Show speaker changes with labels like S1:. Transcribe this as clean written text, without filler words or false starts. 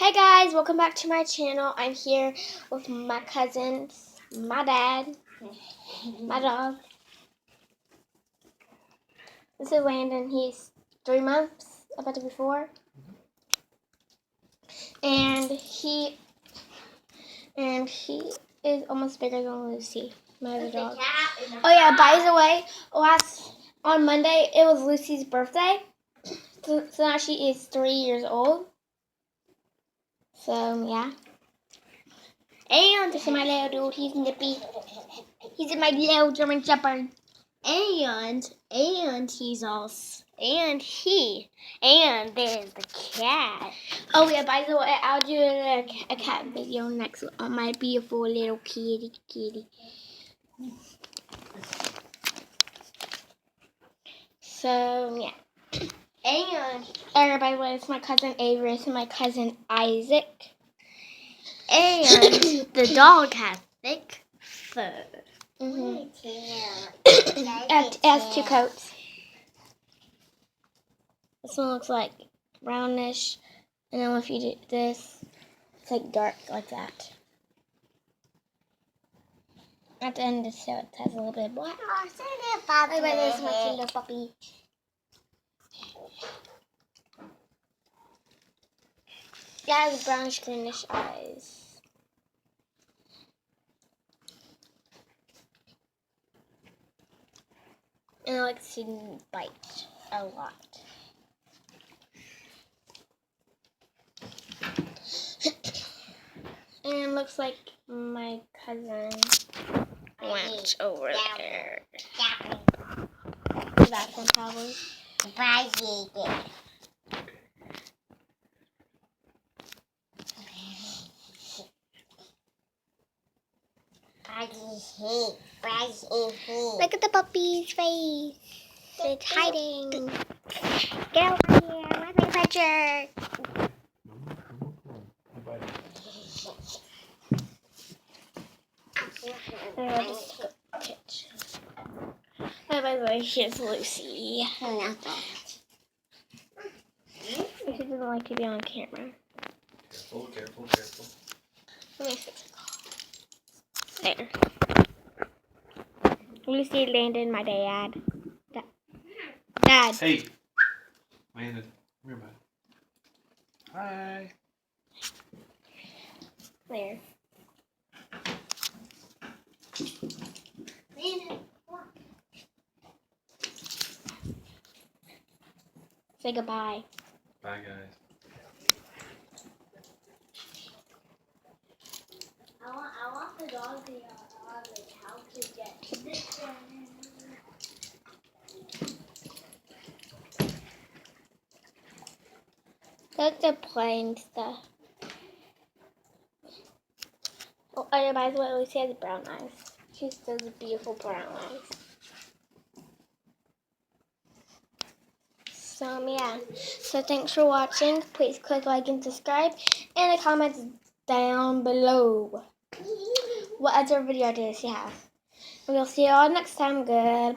S1: Hey guys, welcome back to my channel. I'm here with my cousins, my dad, my dog. This is Landon. He's 3 months, about to be 4. And he is almost bigger than Lucy, my other dog. Oh yeah, by the way, on Monday it was Lucy's birthday. So now she is 3 years old. So yeah. And this is my little dude. He's nippy. He's my little German Shepherd.
S2: And there's the cat.
S1: Oh yeah, by the way, I'll do a cat video next on my beautiful little kitty. So yeah. And by the way, it's my cousin Avery and my cousin Isaac.
S2: And the dog has thick fur.
S1: It has 2 coats. This one looks like brownish, and then if you do this, it's like dark like that. At the end, it has a little bit of black.
S2: Oh, so there, Bobby.
S1: By the way, this is my cute little puppy. It has brownish greenish eyes. And I like to bite a lot. And it looks like my cousin went over there. That one probably. Look at the puppy's face. It's hiding. Get over here. Where's my picture? By the way, here's Lucy. She doesn't like to be on camera.
S3: Careful.
S1: Let me fix it. There. Lucy, Landon, my dad. Dad.
S3: Hey, Landon, come here, bud. Hi.
S1: There. Say goodbye.
S3: Bye, guys.
S2: I want the dog to how to get.
S1: That's the plain stuff. Oh, and by the way, Lucy has brown eyes. She has beautiful brown eyes. So, yeah. So, thanks for watching. Please click like and subscribe. And the comments down below. What other video ideas you have. We'll see you all next time. Goodbye.